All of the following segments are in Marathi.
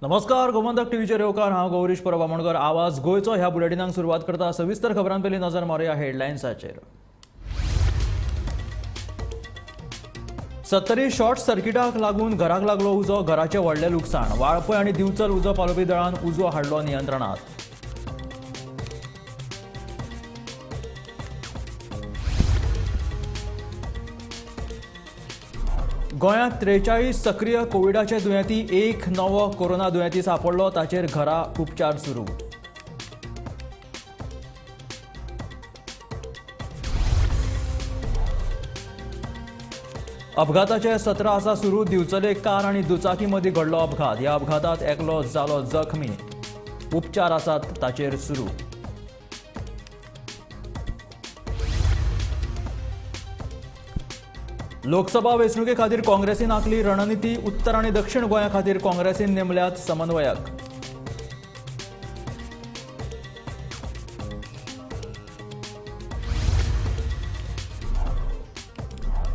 नमस्कार, गोमंतक टीव्हीचे रेवकार हांव गौरीश परबामणकर. आवाज गोयचो ह्या बुलेटिनाक सुरवात करता. सविस्तर खबरां पयलीं नजर मारूया हेडलायन्साचेर. 70 शॉर्ट सर्किटाक लागून घराक लागलो उजो, घराचे व्हडले लुकसाण. वाळपय आनी दिवचल उजो पालोवपी दळान उजो हाडलो नियंत्रणात. गोंयांत 43 सक्रिय कोविडाचे दुयेंती. एक नवो कोरोना दुयेंती सापडलो, ताचेर घरा उपचार सुरू. अपघाताचे सत्र आसा सुरू. दिवचले कार आनी दुचाकी मदीं घडलो अपघात. ह्या अपघातात एकलो जालो जखमी. उपचार आसात ताचेर सुरू. लोकसभा वेंचणुके खातीर काँग्रेसीन आखली रणनिती. उत्तर आनी दक्षिण गोंया खातीर काँग्रेसीन नेमल्यात समन्वयक.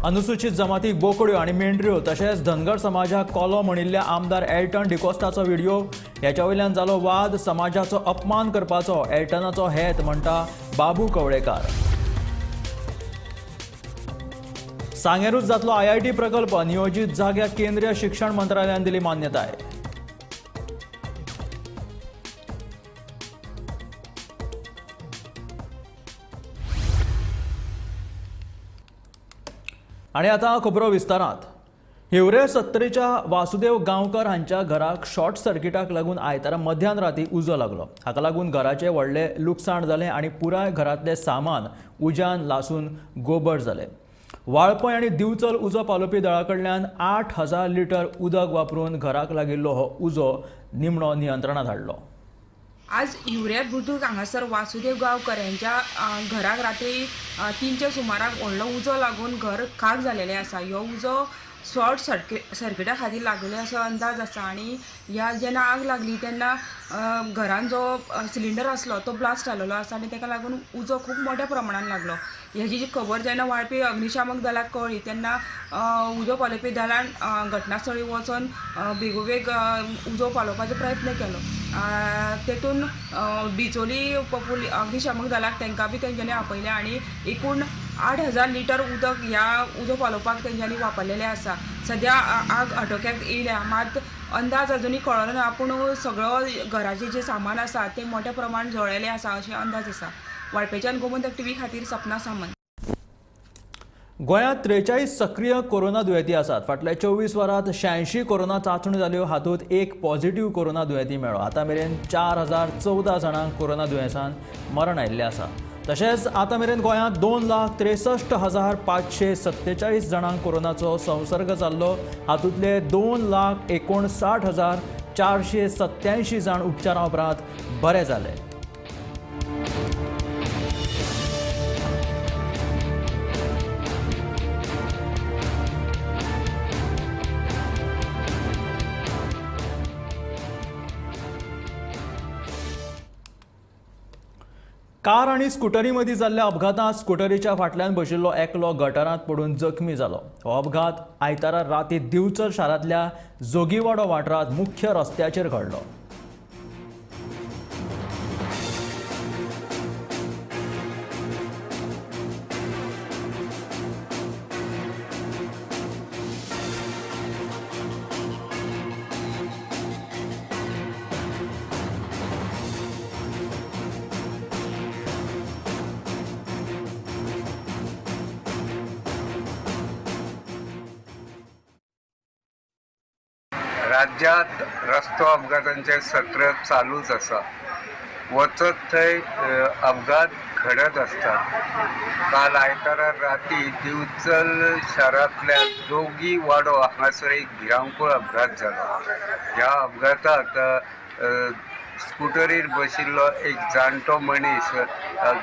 अनुसूचित जमातीक बोकड्यो आनी मेंढऱ्यो तशेंच धनगर समाजाक कोलो म्हणिल्ल्या आमदार एल्टन डिकोस्टाचो व्हिडिओ. ह्याच्या वयल्यान जालो वाद. समाजाचो अपमान करपाचो एल्टनाचो हेत म्हणटा बाबू कवळेकार. सांगेरूच जातलो IIT प्रकल्प. नियोजीत जाग्याक केंद्रीय शिक्षण मंत्रालयान दिली मान्यताय. आणि आता खबरो विस्तारांत. हिवरे 70च्या वासुदेव गांवकर हांच्या घराक शॉर्ट सर्किटाक लागून आयतारा मध्यान राती उजो लागलो. हाका लागून घराचे व्हडले लुकसाण जालें आनी पुराय घरांतले सामान उज्यान लासून गोबट जालें. वाळपय आनी दिवचल उजो पालोवपी दळा कडल्यान 8000 लिटर उदक वापरून घराक लागिल्लो हो उजो निमणो नियंत्रणात हाडलो. आज हिवरे बुद्रुक हांगासर वासुदेव गांवकर यांच्या घराक रात्री 3च्या सुमाराक व्हडलो उजो लागून घर खाक जालेलें आसा. ह्यो उजो शॉर्ट सर्किटा खातीर लागलेलो असो अंदाज आसा. आनी ह्या जेन्ना आग लागली तेन्ना घरान जो सिलिंडर आसलो तो ब्लास्ट जाल्लो आसा आनी ताका लागून उजो खूब मोठ्या प्रमाणान लागलो. हेजी जी खबर जेन्ना वाळपी अग्निशामक दलाक कळ्ळी तेन्ना उजो पालोवपी दलान घटनास्थळी वचून बेगोबेग उजो पालोवपाचो प्रयत्न केलो. तेतून बिचोली अग्निशामक दलाक तांकां बी तेंच्यांनी आपयलें आनी एकूण 8000 लिटर उदक ह्या उजो पालोवपाक तेंच्यांनी वापरलेलें आसा. सद्या आग आटोक्यात येयल्या, मात अंदाज अजुनी कळना ना. पूण सगळो घराचें जें सामान आसा तें मोठ्या प्रमाणात जळयलें आसा अशें अंदाज आसा. वाळपेच्यान गोमंतक टीव्ही खातीर सपना सामंत. गोंयांत 43 सक्रिय कोरोना दुयेंती आसात. फाटल्या 24 वरांत 86 कोरोना चांचण्यो जाल्यो. हातूंत एक पॉझिटिव्ह कोरोना दुयेंती मेळ्ळो. आतां मेरेन 4014 जाणांक कोरोना दुयेंसान मरण आयिल्लें आसा. तशेंच आतां मेरेन गोंयांत 2,63,547 जाणांक कोरोनाचो संसर्ग जाल्लो. हातूंतले 2,59,487 जाण उपचारा उपरांत बरे जाले. कार आणि स्कूटरी मदीं जाल्ल्या अपघातांत स्कूटरीच्या फाटल्यान बशिल्लो एकलो गटारांत पडून जखमी जालो. हो अपघात आयतारा राती दिवचल शारांतल्या जोगीवाडो वाठारांत मुख्य रस्त्याचेर घडलो. राज्यात रस्तो अपघातांचे सत्र चालूच आसा. वचत थंय अपघात घडत असतात. काल आयतारा राती दिवचल शारांतल्या जोगी वाडो हांगासर एक भिरांकूळ अपघात जालो. ह्या अपघातात स्कूटरीर बशिल्लो एक जाणटो मनीस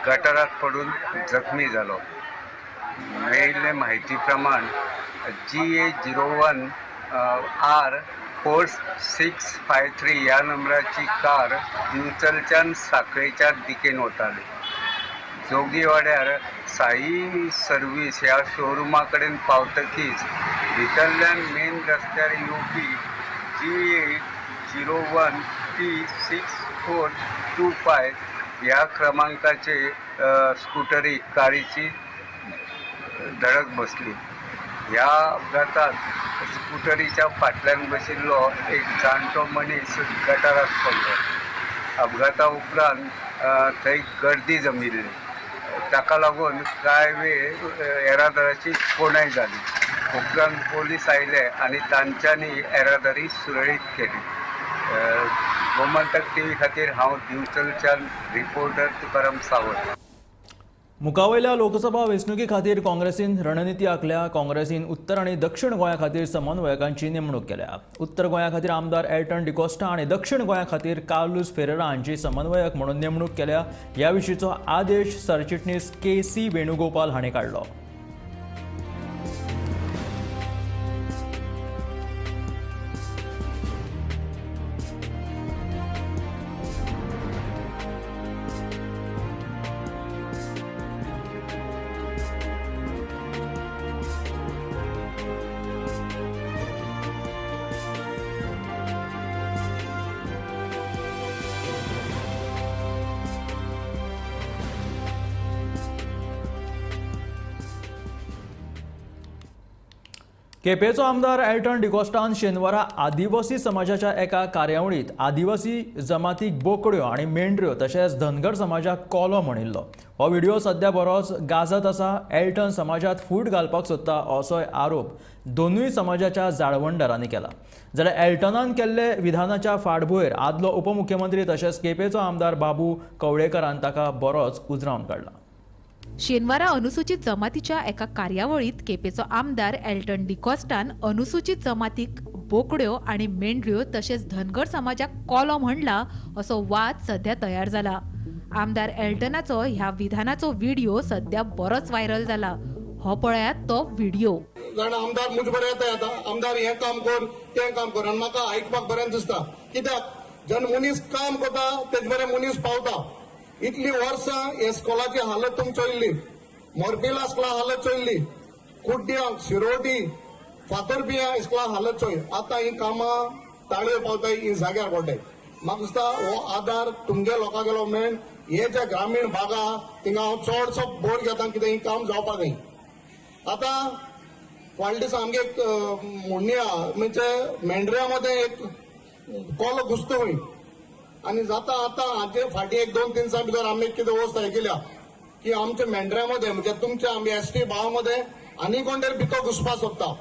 गटारात पडून जखमी जालो. मेळिल्ले म्हायती प्रमाण GA01 R4653 ह्या नंबराची कार दिवचलच्यान साखळेच्या दिकेन वताली. जोगीवाड्यार साई सर्वीस ह्या शोरुमा कडेन पावतकीच भितरल्यान मेन रस्त्यार येवपी 01T6425 या क्रमांकाचे स्कूटरी कारीची धडक बसली. ह्या अपघातात स्कूटरीच्या फाटल्यान बशिल्लो एक जाणटो मनीस गटारात पडलो. अपघाता उपरांत थंय गर्दी जमिल्ली. ताका लागून कांय वेळ येरादाराची कोणाय जाली. उपरांत पोलीस आयले आनी तांच्यांनी येरादारी सुरळीत केली. गोमंतक टीव्ही खातीर हांव दिवचलच्यान रिपोर्टर तुकाराम सावंत. मुखावयल्या लोकसभा वेंचणुके खातीर काँग्रेसीन रणनिती आंखल्या. काँग्रेसीन उत्तर आनी दक्षिण गोंया खातीर समन्वयकांची नेमणूक केल्या. उत्तर गोंया खातीर आमदार एल्टन डिकोस्टा आनी दक्षिण गोंया खातीर कार्लोस फेरेरा हांची समन्वयक म्हणून नेमणूक केल्या. ह्या विशींचो आदेश सरचिटणीस के.सी. वेणुगोपाल हांणी काडलो. केपेंचो आमदार एल्टन डिकोस्टान शेनवारा आदिवासी समाजाच्या एका कार्यावळीत आदिवासी जमातीक बोकड्यो आनी मेंढऱ्यो तशेंच धनगर समाजाक कोलो म्हणिल्लो. हो व्हिडिओ सध्या बरोच गाजत आसा. एल्टन समाजात फूट घालपाक सोदता असोय आरोप दोनूय समाजाच्या जाळवणदारांनी केला. जाल्यार एल्टनान केल्ले विधानाच्या फाटभुंयेर आदलो उपमुख्यमंत्री तशेंच केपेंचो आमदार बाबू कवळेकरान ताका बरोच उजरावन काडला. शेनवारा अनुसूचित जमातीच्या एका कार्यावळीत केपेचो आमदार एल्टन डिकोस्टान अनुसूचित जमातीक बोकड्यो आनी मेंढऱ्यो तशेंच धनगर समाजाक कोलो म्हणला असो वाद सध्या तयार जाला. आमदार एल्टनाचो ह्या विधानाचो व्हिडिओ सध्या बरोच व्हायरल जाला. हो पळयात तो व्हिडिओ. कारण आमदार मुझ बरें येता येता आमदार हें काम कर तें काम कर आनी म्हाका आयकपाक बरें दिसता. कित्याक जेन्ना मनीस काम करता तेजे बरें मनीस पावता. इतली वर्सां हे स्कॉलाची हालत तुमी चोयल्ली. मोरपिला स्कॉला हालत चोयल्ली. कुड्ड्यांक शिरोटी फातोरपिया स्कॉला हालत चोय. आतां ही कामां ताळयो पावताय ही जाग्यार पडटाय. म्हाका दिसता हो आदार तुमगे लोकांगेलो मेन हे जे ग्रामीण भाग आहा थिंगा हांव चडसो बोर घेता कितें ही काम जावपाक जाय. आतां फाटल्या दिसा आमगे एक म्हणणी आहा म्हणजे मेंढऱ्या मध्ये एक कोलो घुसता खंय आनी जाता आतां हाचे फाटीं एक 2-3 दिसां भितर आमी कितें वस्त केल्या की आमच्या मेंढऱ्यामध्ये म्हणजे तुमच्या आमी एसटी भावामध्ये आनी कोण तरी भितर घुसपाक सोदता.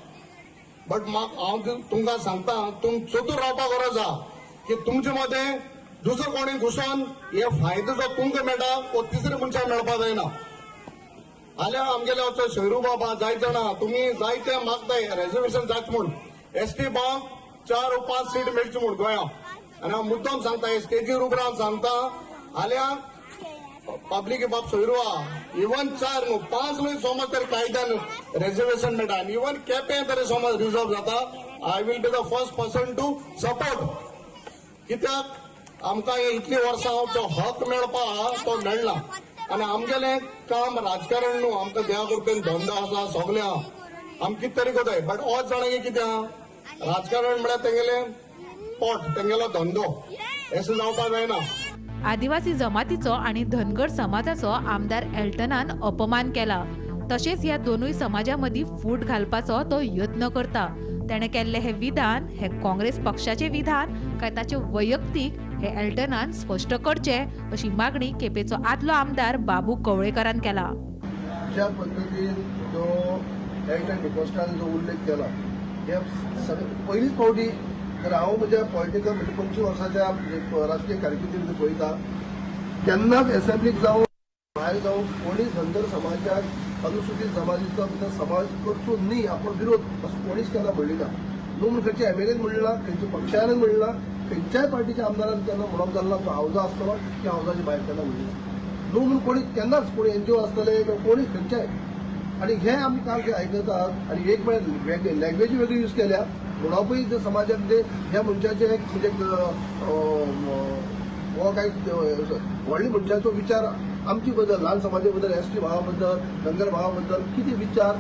बट हांव तुमकां सांगता तुम चतूर रावपाक गरज आहा की तुमचे मध्ये दुसरो कोणी घुसोन हे फायदो जो तुमकां मेळटा तो तिसऱ्या मनशाक मेळपाक जायना. जाल्यार आमगेले वचो शैरू बाबा जाय जाणा तुमी जायते मागताय रिजर्वेशन जाच म्हूण एसटी भावाक 4 वा 5 सीट मेळची म्हूण गोंयांत. आनी हांव मुद्दम सांगता हे स्टेजीर उपरांत सांगता जाल्यार पब्लीक बाब सोयरू आहा इवन 4 न्हू 5 न्हू समज तरी कायद्यान रिजर्वेशन मेळटा आनी इवन केपें तरी समज रिजर्व जाता I will be the first person to support. कित्याक आमकां हे इतली वर्सां जो हक मेळपा आहा तो मेळना. आनी आमगेलें काम राजकारण न्हू आमकां देवा कृपेन धंदो आसा सगलें आहा आमी कितें तरी कोताय. बट होच जाणांगे कितें आहा राजकारण म्हळ्यार तेंगेलें पोट तेंगेलो धंदो हें जावपाक जायना. आदिवासी जमातीचो आणि धनगर समाजाचो आमदार एल्टनान अपमान केला. तशेंच ह्या दोनूय समाजामदीं फूट घालपाचो तो यत्न करता. तेणें केल्लें हें विधान हें काँग्रेस पक्षाचें विधान काय ताचें वैयक्तीक हे एल्टनान स्पश्ट करचें अशी मागणी केपेचो आदलो आमदार बाबू कवळेकरान केला. ज्या पद्दतीन जो एल्टन डिकोस्टान जो उल्लेख केला हे पयलीच फावटी तर हांव म्हज्या पॉलिटिकल म्हणजे 25 वर्साच्या राजकीय कारकिर्दीत पळयता केन्नाच एसेंब्लीक जावं भायर जावं कोणी धनगर समाजाक अनुसूचित जमातीचो भितर समाज करचो न्ही आपलो विरोध असो कोणीच केन्ना म्हणलें ना. न्हू म्हण खंयच्या एमएलएन म्हणलें ना खंयच्या पक्षान म्हणलें ना खंयच्याय पार्टीच्या आमदारान केन्ना म्हणप जाल्लो तो हावजा आसतलो की हावजाच्या भायर केन्ना म्हणलें ना. न्हू म्हण कोणी केन्नाच कोणी एनजीओ आसतले कोणी खंयच्याय. आनी हें आमी काल आयकतात आनी एक म्हळ्यार लँग्वेज वेगळी यूज केल्या म्हणूनय जे समाजात जे ह्या मनशाचे म्हणजे हो काय व्हडल्या मनशाचो विचार आमचे बद्दल ल्हान समाजा बद्दल एसटी भावा बद्दल धनगर भावा बद्दल कितें विचार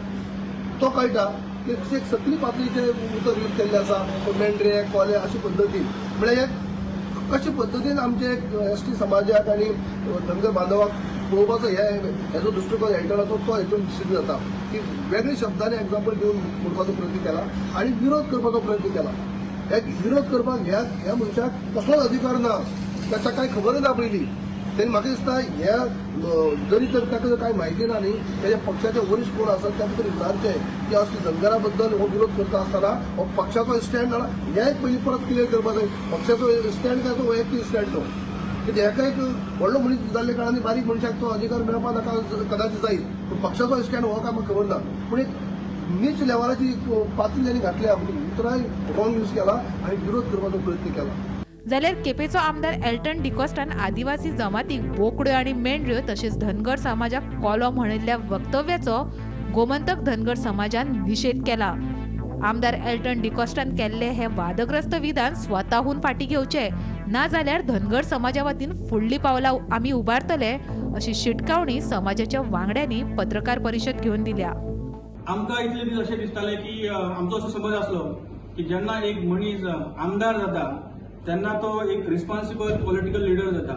तो कळटा. ते सकली पातळीचे उतर यूज केल्ले आसा मेंढरे कोले अशे पद्दतीन म्हळ्यार कशे पद्दतीन आमचे एसटी समाजाक आनी धनगर बांधवाक पळोवपाचो हेजो दृश्टिकोन एल्टनाचो तो हेतून सिद्ध जाता की वेगळ्या शब्दांनी एक्झाम्पल दिवन म्हणपाचो प्रयत्न केला आनी विरोध करपाचो प्रयत्न केला. विरोध करपाक ह्या मनशाक कसलोच अधिकार ना, ताका कांय खबर ना पयलीं. तेन्ना म्हाका दिसता ह्या जरी तर ताका जर कांय म्हायती ना न्ही तेज्या पक्षाचे वरिश्ठ कोण आसात ताका तरी विचारचें की असली धनगरा बद्दल हो विरोध करता आसतना हो पक्षाचो स्टँड ना हें पयलीं परत क्लियर करपाक जाय. पक्षाचो स्टँड काय तो वैयक्तीक स्टँड तो कित्याक हेका एक व्हडलो मनीस जाल्ले कारणान बारीक मनशाक तो अधिकार मेळपाक नाका कदाचित जायत पूण पक्षाचो स्टँड हो काय म्हाका खबर ना. पूण एक नीच लेवलाची पातळी त्यांनी घातल्या उतराय रॉंग यूज केला आणि विरोध करपाचो प्रयत्न केला. जाल्यार केपेचो आमदार एल्टन डिकॉस्टान आदिवासी जमातीक बोकड्यो आनी मेंढऱ्यो तशेंच धनगर समाजाक कोलो म्हणिल्ल्या वक्तव्याचो गोमंतक धनगर समाजान निशेध केला. आमदार एल्टन डिकॉस्टान केल्ले हे वादग्रस्त विधान स्वताहून फाटी घेवचे ना जाल्यार धनगर समाजा वतीन फुडली पावलां आमी उबारतले अशी शिटकावणी समाजाच्या वांगड्यांनी पत्रकार परिशद घेवन दिल्या. आमकां इतले दीस अशें दिसतालें की आमचो असो समज आसलो की जेन्ना एक मनीस आमदार जाता तेन्ना तो एक रिस्पॉन्सिबल पॉलिटिकल लिडर जाता,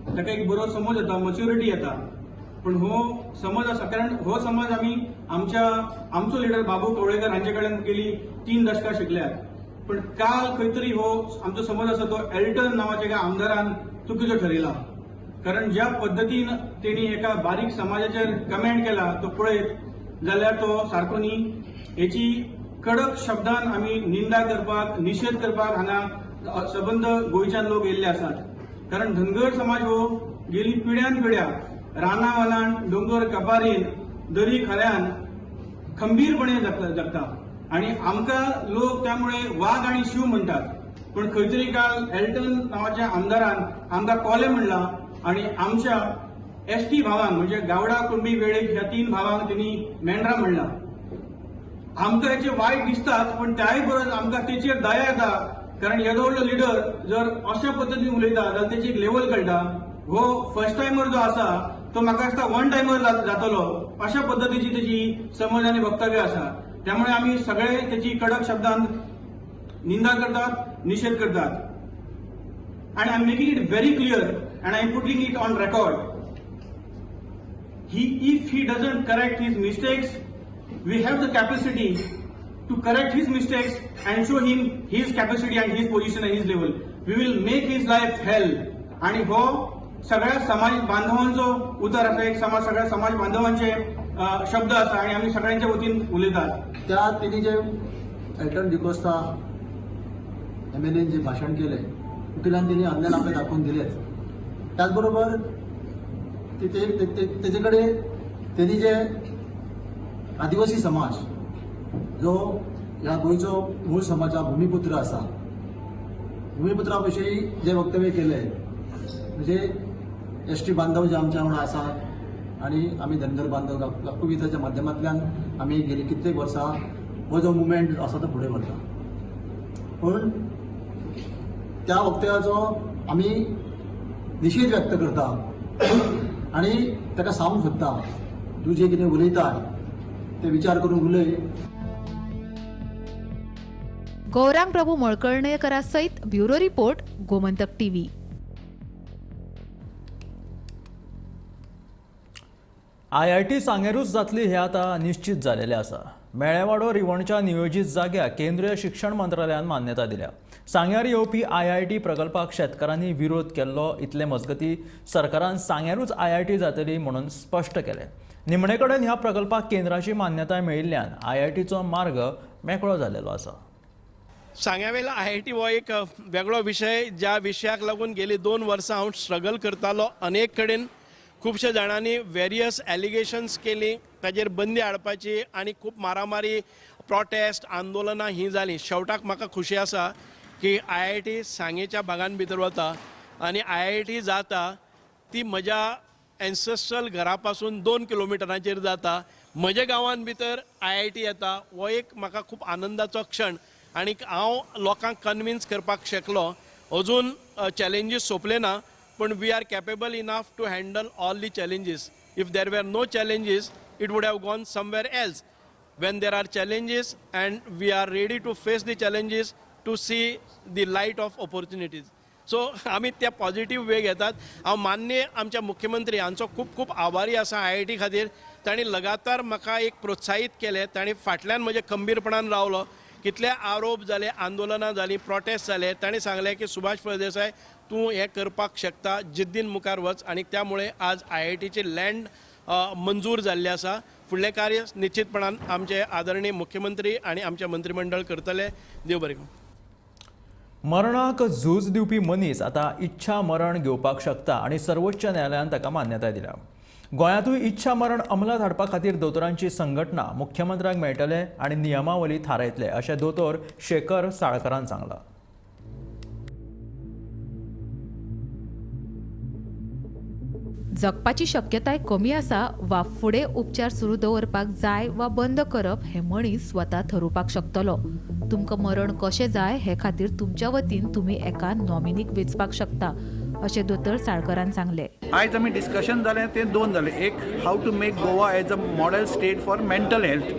ताका एक बरो समज येता, मच्युरिटी येता. पण हो समज आसा कारण हो समज आमी आमचो लिडर बाबू कवळेकर हांचे कडल्यान गेली 3 दशकां शिकल्यात. पण काल खंय तरी हो आमचो समज आसा तो एल्टन नांवाच्या एका आमदारान चुकीचो ठरयला. कारण ज्या पद्दतीन तेणी एका बारीक समाजाचेर कमेंट केला तो पळयत जाल्यार तो सारको न्ही. हेची कडक शब्दान आमी निंदा करपाक निशेध करपाक हांगा सबंद गोंयच्यान लोक येयल्ले आसात. कारण धनगर समाज हो गेली पिढ्यान पिढ्या रानावनान दोंगर कपारीन दरी खऱ्यान खंबीरपणे जगता आणि आमकां लोक त्यामुळे वाघ आणि शिव म्हणटात. पण खंय तरी काल एल्टन नांवाच्या आमदारान आमकां कोले म्हणला आणि आमच्या एसटी भावांक म्हणजे गावडा कुणबी वेळेक ह्या 3 भावांक त्यांनी मेंढरा म्हणला. आमकां हेचे वायट दिसताच पण त्याय बरोबर आमकां तेचेर दया येता. कारण येदो व्हडलो लिडर जर अशा पद्दतीन उलयता जाल्यार तेची एक लेवल कळटा. हो फर्स्ट टायमर जो आसा तो म्हाका दिसता 1 टायमर जातलो अशा पद्दतीची तेची समज आनी वक्तव्य आसा. त्यामुळे आमी सगळे तेची कडक शब्दान निंदा करतात, निषेध करतात. आणि I am making it very clear and I am putting it on record. If he doesn't correct his mistakes, we have the capacity to correct his mistakes and show him his capacity and his position and his level. We will make his life hell. आणि हो सगळ्या समाज बांधवांचो उतर आसा, एक सगळ्या समाज बांधवांचे शब्द आसा आणि आम्ही सगळ्यांच्या वतीन उलयतात. त्या तिने जे एल्टन डिकोस्टा MLA जे भाषण केले वकिलांनी तिने अन्याय आपले दाखवून दिलेच. त्याचबरोबर त्याच्याकडे त्यांनी जे आदिवासी समाज जो ह्या गोंयचो मूळ समाजा भूमिपुत्र आसा भूमिपुत्रा विशयी जे वक्तव्य केले म्हणजे एसटी बांधव जे आमच्या वांगडा आसात आणि आम्ही धनगर बांधव गप्पविताच्या माध्यमांतल्यान आम्ही गेली कित्येक वर्सां हो जो मुवमेंट आसा तो फुडें व्हरता. पूण त्या वक्तव्याचो आमी निशेध व्यक्त करता आणि ताका सांगूंक सोदता तूं जे कितें उलयता ते विचार करून उलय. गौरांग प्रभू मळकर्णेकरा सयत bureau report Gomantak TV. IIT सांगेरूच जातली हे आता निश्चित झालेले आसा. मेळेवाडो रिवणच्या नियोजित जाग्याक केंद्रीय शिक्षण मंत्रालयान मान्यता दिल्या. सांग्यार येवपी IIT प्रकल्पाक शेतकारांनी विरोध केल्लो इतले मजगती सरकारान सांग्यारूच IIT जातली म्हणून स्पश्ट केले. निमणे कडेन ह्या प्रकल्पाक केंद्राची मान्यताय मेळिल्ल्यान IITचो मार्ग मेकळो जाल्लो आसा. सांग्यावेलो IIT हो एक वेगळो विशय ज्या विशयाक लागून गेली 2 वर्सां हांव स्ट्रगल करतालो. अनेक कडेन खुबशे जाणांनी वेरियस एलिगेशन्स केली, ताजेर बंदी हाडपाची आनी खूब मारामारी प्रोटेस्ट आंदोलनां ही जाली. शेवटाक म्हाका खुशी आसा की IIT सांगेच्या भागान भितर वता आनी IIT जाता ती म्हज्या एन्सेस्ट्रल घरा पासून 2 किलोमिटरांचेर जाता. म्हज्या गांवान भितर IIT येता हो एक म्हाका खूब आनंदाचो क्षण आनी हांव लोकांक कन्विन्स करपाक शकलो. अजून चॅलेंजीस सोंपले ना पण we are capable enough to handle all the challenges. If there were no challenges it would have gone somewhere else. when there are challenges, and we are ready to face the challenges to see the light of opportunities. So आमी त्या पॉझिटिव्ह वे घेतात. हांव मान्य आमच्या मुख्यमंत्री हांचो खूब खूब आभारी आसा IIT खातीर. तांणी लगातार म्हाका एक प्रोत्साहीत केलें. तांणी फाटल्यान म्हजे खंबीरपणान रावलो. कितले आरोप जाले, आंदोलनां जालीं, प्रोटेस्ट जाले. तांणी सांगलें की सुभाष फळदेसाय तूं हें करपाक शकता, जिद्दीन मुखार वच. आनी त्यामुळे आज IITची लँड मंजूर जाल्ली आसा. फुडलें कार्य निश्चितपणान आमचे आदरणीय मुख्यमंत्री आनी आमचे मंत्रिमंडळ करतले. देव बरें करूं. मरणाक झूज दिवपी मनीस आता इच्छा मरण घेवपाक शकता आणि सर्वोच्च न्यायालयान ताका मान्यताय दिल्या. गोंयांतूय इच्छा मरण अंमलात हाडपा खातीर दोतोरांची संघटना मुख्यमंत्र्यांक मेळटले आणि नियमावली थारायतले अशें दोतोर शेखर साळकरान सांगलां. जगपाची शक्यताय कमी आसा वा फुडें उपचार सुरू दवरपाक जाय वा बंद करप हें मनीस स्वता ठरोवपाक शकतलो. तुमकां मरण कशें जाय हे खातीर तुमच्या वतीन तुमी एका नॉमिनीक वेंचपाक शकता अशें दोतोर साळकरान सांगलें. आयज आमी डिस्कशन जालें तें दोन जालें. एक have to make Goa as a model state for mental health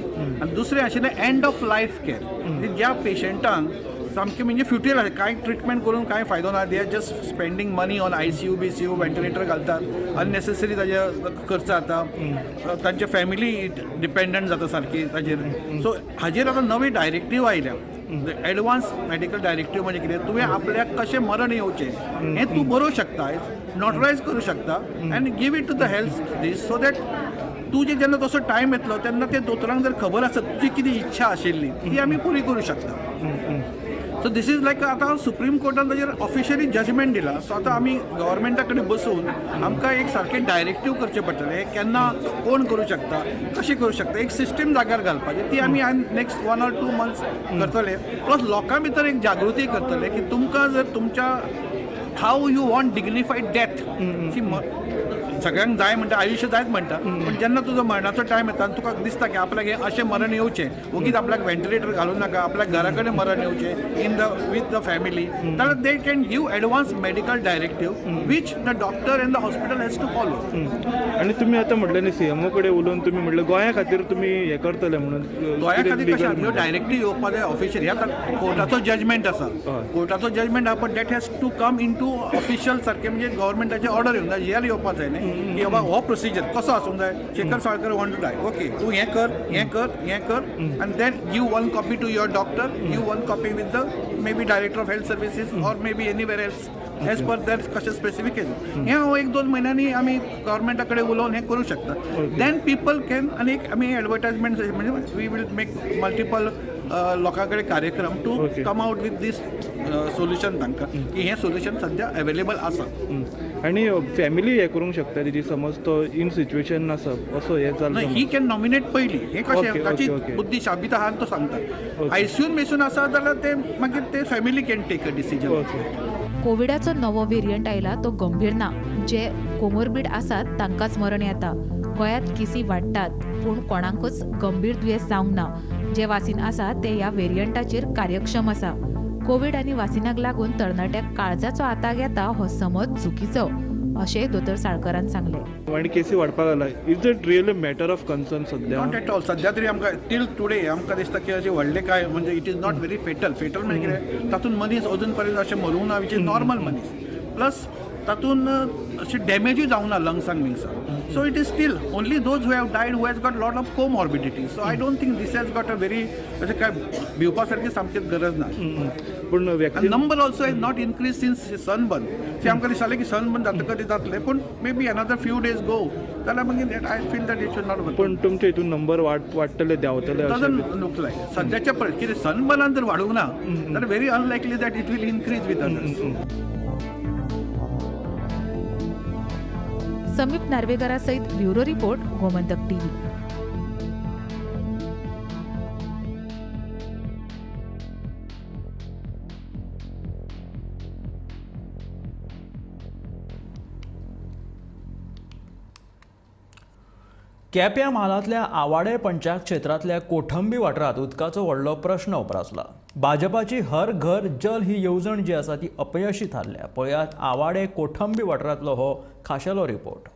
आनी दुसरें आशिल्लें एंड ऑफ लायफ केअर. ज्या पेशंटांक सामकें म्हणजे फ्युटील आसा, कांय ट्रिटमेंट करून कांय फायदो ना. They are just spending money on ICU BCU ventilator घालतात, अननेसेसरी ताजे खर्च जाता, तांचे फॅमिली डिपेंडंट जाता सारकी ताजेर. सो हाजेर आतां नवी डायरेक्टीव आयल्या. एडवान्स मेडिकल डायरेक्टीव म्हणजे कितें, तुवें आपल्याक कशें मरण येवचें हें तूं बरोवंक शकता, नोटरायज करूं शकता आनी give it to the health these. So that तुजे जेन्ना तसो टायम येतलो तेन्ना ते दोतोरांक जर खबर आसत तुजी कितें इच्छा आशिल्ली ती आमी पुरी करूं शकता. सो दिस इज लायक आतां सुप्रीम कोर्टान ताजेर ऑफिशियली जजमेंट दिला. सो आतां आमी गव्हर्मेंटा कडेन बसून आमकां एक सारकें डायरेक्टीव करचें पडटलें. केन्ना कोण करूं शकता, कशें करूं शकता, एक सिस्टम जाग्यार घालपाची. ती आमी नेक्स्ट 1 or 2 months करतले. प्लस लोकां भितर एक जागृती करतले की तुमकां जर तुमच्या how you want dignified death, सगळ्यांक जाय म्हणटा, आयुश्य जायत म्हणटा, पण जेन्ना तुजो मरणाचो टायम येता तुका दिसता की आपल्याक हें अशें मरण येवचें, वगीच आपल्याक वेंटिलेटर घालूं नाका, आपल्याक घरा कडेन मरण येवचें in the with the family, जाल्यार they can give advance medical directive which the doctor and the hospital has to follow. आनी तुमी आतां म्हटलें न्ही CMO कडेन उलोवन तुमी म्हटलें गोंया खातीर तुमी हें करतले म्हणून. गोंया खातीर कशें ह्यो डायरेक्टीव येवपा जाय ऑफिशियल. ह्या कोर्टाचो जजमेंट आसा, कोर्टाचो जजमेंट आहा, पण that has to come into official सारकें म्हणजे गव्हर्मेंटाची ऑर्डर येवंक जाय. हियर येवपा जाय न्ही की बाबा हो प्रोसिजर कसो आसूंक जाय. Shekhar Salkar want to die, okay तूं हें कर हें कर हें कर आनी then give 1 copy to your doctor, give 1 copy with the maybe director of health services or maybe anywhere else as per that कशें स्पेसिफिकेशन. हें हांव 1-2 म्हयन्यांनी आमी गव्हर्मेंटा कडेन उलोवन हें करूं शकता. देन पीपल कॅन आनी एक आमी एडवर्टायजमेंट म्हणजे वी वील मेक मल्टिपल लोकां कडेन कार्यक्रम to come out with these solution तांकां की हें सोल्युशन सद्या अवेलेबल आसा. आनी फॅमिली हें करूंक शकता तेजी, समज तो इन सिच्युएशन आसा असो हें जालें. ही कॅन नॉमिनेट पयलीं. हें कशें ताची बुद्धी शाबीत आहा तो सांगता. ICUन मेसून आसा जाल्यार ते मागीर ते family can take a decision. कोविडाचो नवो वेरियंट आयला तो गंभीर ना. जे कोमोरबीड आसात तांकांच मरण येता. गोंयांत केसी वाडटात पूण कोणाकूच गंभीर दुयेंस जावंक ना. जे वासीन आसा ते ह्या वेरियंटाचेर कार्यक्षम आसा. कोविड आनी वासिनाक लागून तरणाट्याक काळजाचो आताक येता हो समज चुकीचो अशेंय दोतोर साळकरान सांगलें. आनी केसी वाडपाक लागला. Is it really matter of concern सद्या? Not at all. सद्या तरी आमकां टील टुडे आमकां दिसता की अशें व्हडलें काय म्हणजे it is not very fatal. Fatal म्हणजे कितें, तातूंत मनीस अजून पर्यंत अशें मरूंक ना, वीच इज नॉर्मल मनीस. प्लस तातूंत अशें डॅमेजूय जावंक ना लंग्सांक बिंग्सांक. So it is still only those who have died who has got lot of comorbidities. So I don't think this has got a very अशें काय भिवपा सारकी सामकीच गरज ना. पूण number also is not increase since sunburn. C आमकां दिसतालें की सनबर्न जातकच जातलें, पूण may be another few days go जाल्यार मागीर I feel that it should not. पूण तुमचे हितून नंबर वाडटले देंवतले डजंट लूक लायक. सद्याच्या परिस्थितीत सनबर्नान जर वाडूंक ना जाल्यार very unlikely that it will increase with others. Sameep नार्वेकरा सयत ब्युरो रिपोर्ट, गोमंतक TV. केप्यां म्हालांतल्या आवाडे पंचायत क्षेत्रांतल्या कोठंबी वाठारांत उदकाचो व्हडलो प्रश्न उप्रासला. भाजपाची हर घर जल ही येवजण जी आसा ती अपयशी थारल्या. पळयात आवाडे कोठंबी वाठारांतलो हो खाशेलो रिपोर्ट.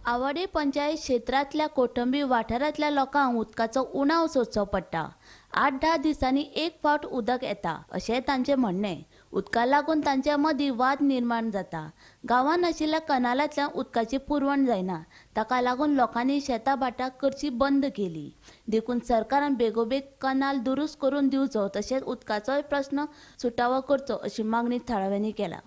आवडे पंचायत क्षेत्रांतल्या कोटंबी वाठारांतल्या लोकांक उदकाचो उणाव सोदचो पडटा. 8-10 दिसांनी एक फावट उदक येता अशें तांचें म्हणणें. उदका लागून तांच्या मदीं वाद निर्माण जाता. गांवांत आशिल्ल्या कनालांतल्यान उदकाची पुरवण जायना. ताका लागून लोकांनी शेतां भाटां करची बंद केली. देखून सरकारान बेगोबेग कनाल दुरुस्त करून दिवचो तशेंच उदकाचोय प्रस्न सुटावो करचो अशी मागणी थळाव्यांनी केला.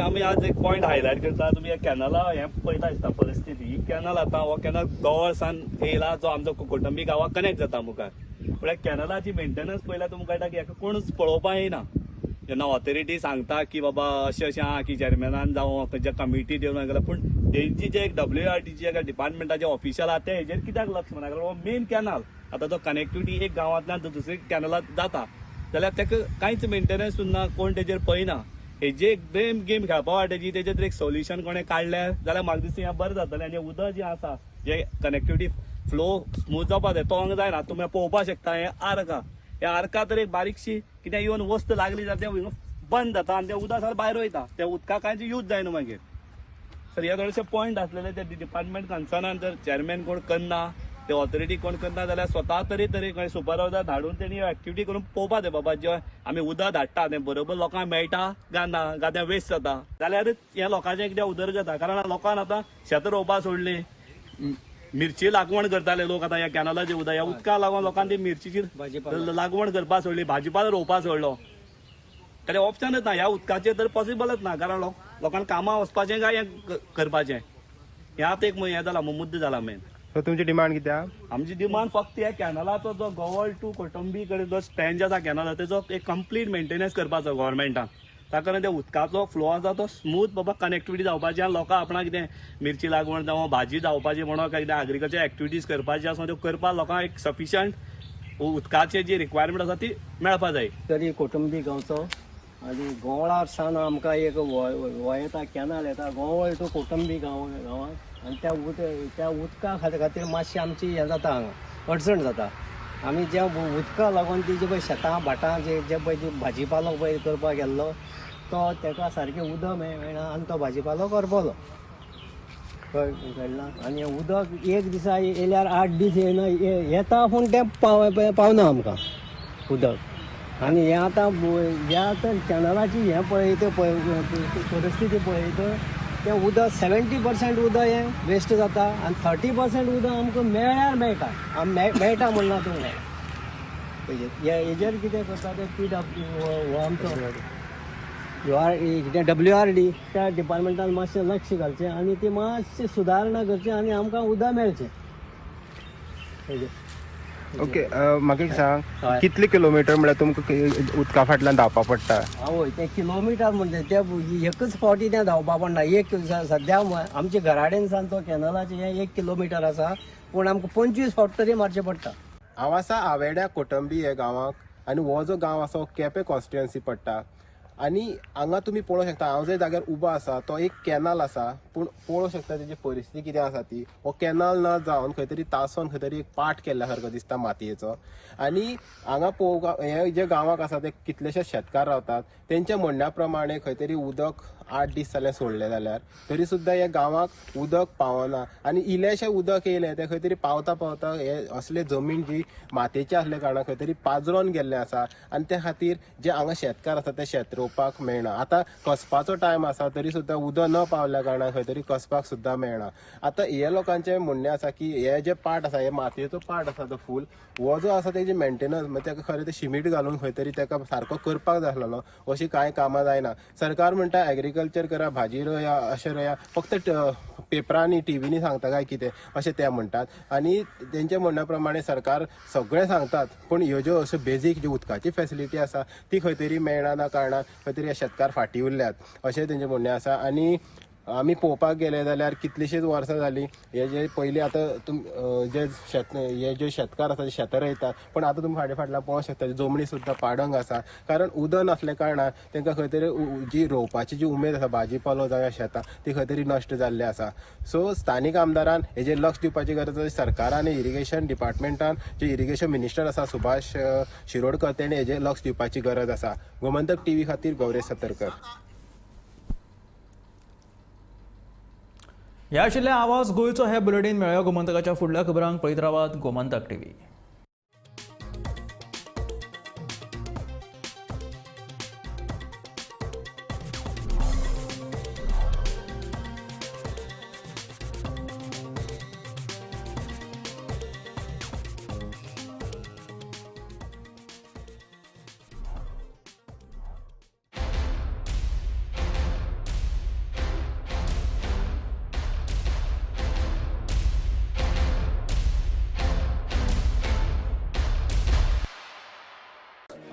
आमी आज एक पॉयंट हायलायट करता. तुम्ही कॅनला हें पळयता दिसता परिस्थिती. ही कॅनल आतां हो कॅनल गोवर्सान येयला जो आमचो कोटंबी गांवाक कनेक्ट जाता मुखार. पण कॅनलाची मेंटेनन्स पळयल्यार तुमकां कळटा की हाका कोणूच पळोवपाक येना. जेन्ना ऑथॉरिटी सांगता की बाबा अशें आहा की चॅरमॅनान जावं खंयच्या कमिटी देवन गेला, पण तेंची जे एक WRTचे एका डिपार्टमेंटाचे ऑफिशियल आहा ते हेजेर कित्याक लक्ष म्हणा. कारण हो मेन कॅनल आतां तो कनेक्टिविटी एक गांवांतल्यान दुसरे कॅनलात जाता जाल्यार ताका कांयच मेंटेनन्स उरना, कोण तेजेर पळयना. हेजे एक गेम खेळपा वाटेची तेजेर एक सोल्युशन कोणें काडल्यार जाल्यार म्हाका दिसता हें बरें जातलें. आनी उदक जें आसा जे कनेक्टिविटी फ्लो स्मूथ जावपा जाय तो जायना. तुमी पळोवपाक शकता हें आर्क आहा. ह्या आर्का तर एक बारीकशी कितें इवन वस्त लागली जाल्यार तें बंद जाता आनी तें उदक सगळें भायर वयता. त्या उदका कांयच यूज जायना मागीर. सर हे थोडेशे पॉयंट आसलेले ते डिपार्टमेंट कन्सर्नान जर चॅरमॅन कोण करना, ते ऑथॉरिटी कोण करना जाल्यार स्वता तरी खंय सुपरवायझर धाडून तेणी एक्टिविटी करून पळोवपा जाय. बाबा जे आमी उदक धाडटा तें बरोबर लोकांक मेळटा काय ना, काय तें वेस्ट जाता जाल्यारच हे लोकांचें कितें उदरगत जाता. कारण लोकांक आतां शेतां रोवपा सोडली, मिरची लागवण करताले लोक. आतां ह्या कॅनलाचे उदक ह्या उदका लागून लोकांनी ती मिरचीची लागवण करपा सोडली, भाजीपालो रोवपा सोडलो. ताचे ऑप्शनच ना. ह्या उदकाचेर तर पॉसिबलच ना. कारण लोकांक कामां वचपाचें काय हें करपाचें हें आतां एक हें जाला मुद्दो जाला मेन. सो तुमची डिमांड कितें आहा? आमची डिमांड फक्त ह्या कॅनलाचो जो गोवळ टू कोटंबी कडेन जो स्टँड आसा कॅनल तेजो एक कंप्लीट मेंटेनन्स करपाचो गव्हर्मेंटान. ताका लागून ते उदकाचो फ्लो आसा तो स्मूथ बाबा कनेक्टिविटी जावपाची आनी लोकांक आपणाक कितें मिरची लागवण जावं भाजी जावपाची म्हणून कितें एग्रीकल्चर एक्टिविटीज करपाची आसा त्यो करपाक लोकांक एक सफिशंट उदकाची जी रिक्वायरमेंट आसा ती मेळपा जाय. तरी कोटंबी गांवचो आनी गोवळार सावन आमकां एक येता कॅनल येता गोवळ टू कोटंबी गांवांत. आनी त्या उदका खातीर मातशी आमची हें जाता हांगा अडचण जाता. आमी ज्या उदका लागून ती जे पळय शेतां भाटां जे पळय ती भाजीपालो पळय करपाक गेल्लो तो ताका सारकें उदक मेळना आनी तो भाजीपालो करपलो कळना. आनी उदक एक दिसा येयल्यार 8 दीस येना येता पूण तें पावना आमकां उदक. आनी हें आतां कॅनलाची हें पळयत परिस्थिती पळयत तें उदक 70% उदक हें वेस्ट जाता आनी 30% उदक आमकां मेळ्यार मेळटा म्हणना तुमी. हेजेर कितें करता ते PW आमचो कितें WRD त्या डिपार्टमेंटान मातशें लक्ष घालचें आनी ती मातशें सुदारणा करची आनी आमकां उदक मेळचें. ओके म्हाका एक सांग, कितले किलोमिटर म्हळ्यार तुमकां उदका फाटल्यान धांवपा पडटा? हय ते किलोमिटर म्हणजे ते एकच फावटी तें धांवपा पडना. एक सद्या आमच्या घराडेनसान तो कॅनलाचें हें 1 किलोमिटर आसा पूण आमकां 25 फावट तरी मारचें पडटा. हांव आसा आवेड्या कोटंबी हे गांवांक आनी हो जो गांव आसा हो केपें कॉन्स्टिट्युएन्सी पडटा. आनी हांगा तुमी पळोवंक शकता हांव जे जाग्यार उबो आसा तो एक कॅनल आसा पूण पळोवंक शकता तेजी परिस्थिती कितें आसा ती. हो कॅनल न जावन खंय तरी तासोन खंय तरी एक पाट केल्ल्या सारको दिसता मातयेचो. आनी हांगा पळोवंक हे जे गांवांक आसा ते कितलेशे शेतकार रावतात तेंच्या म्हणण्या प्रमाणे खंय तरी उदक 8 दीस जालें सोडलें जाल्यार तरी सुद्दां हे गांवांक उदक पावना. आनी इल्लेशें उदक येयलें तें खंय तरी पावता हे असले जमीन जी मातयेची आसल्या कारणान खंय तरी पाजरोन गेल्लें आसा आनी त्या खातीर जे हांगा शेतकार आसा ते शेत रोवपाक मेळना. आतां कसपाचो टायम आसा तरी सुद्दां उदक न पावल्या कारणान खंय तरी कसपाक सुद्दां मेळना. आतां हे लोकांचें म्हणणें आसा की हे जे पाट आसा हे मातयेचो पाट आसा तो फूल हो जो आसा तेजी मेंटेनन्स म्हणजे ताका खरें ते शिमीट घालून खंय तरी ताका सारको करपाक जाय आसलेलो. अशी कांय कामां जायना. सरकार म्हणटा एग्रीकल्चर करा, भाजी रोया, अशें रोया, फक्त पेपरांनी टीव्हीनी सांगता काय कितें अशें ते म्हणटात. आनी तेंच्या म्हणण्या प्रमाणे सरकार सगळें सांगतात पूण ह्यो ज्यो अश्यो बेजीक जी उदकाची फेसिलिटी आसा ती खंय तरी मेळना कारणान खंय तरी हे शेतकार फाटीं उरल्यात अशें तेंचें म्हणणें आसा. आनी आमी पळोवपाक गेले जाल्यार कितलीशींच वर्सां जालीं हे जे पयलीं आतां हे जे शेतकार आसा ते शेतां रोयतात पूण आतां तुमी फाटल्यान पळोवंक शकता जमनी सुद्दां पाडंग आसा. कारण उदक नासल्या कारणान तांकां खंय तरी जी रोवपाची जी उमेद आसा भाजीपालो जावं शेतां ती खंय तरी नश्ट जाल्ली आसा. सो स्थानीक आमदारान हेजेर लक्ष दिवपाची गरज आसा. सरकारान इरिगेशन डिपार्टमेंटान जे इरिगेशन मिनिस्टर आसा सुभाष शिरोडकर तेणें हेजेर लक्ष दिवपाची गरज आसा. गोमंतक टीव्ही खातीर गौरेश सतरकर. ह्या आशिल्ले आवाज गोंयचो हे बुलेटीन मेळ्ळ्या गोमंतकाच्या फुडल्या खबरांक पळयत रावात गोमंतक टीव्ही.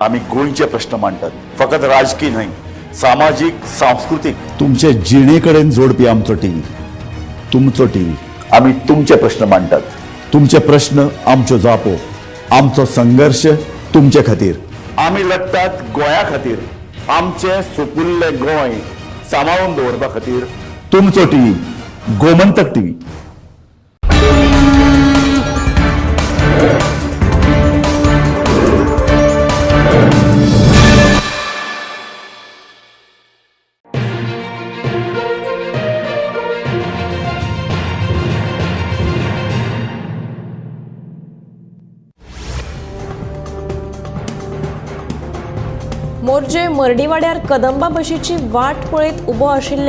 आम्ही गोंयचे प्रश्न मांडटात, फकत राजकीय न्हय, सामाजीक सांस्कृतिक. तुमचे जिणेकडेन जोडपी आमचो टीव्ही, तुमचो टीव्ही. आम्ही तुमचे प्रश्न मांडटात. तुमचे प्रश्न आमच्यो जापो, आमचो संघर्ष तुमचे खातीर. आम्ही लढटात गोंया खातीर, आमचे सोपुल्ले गोंय सांबाळून दवरपा खातीर. तुमचो टीव्ही, गोमंतक टीव्ही. मोर्जे मर्डी वाड्यार कदंबा बशीची वाट पळयत उबो आशिल्ल्या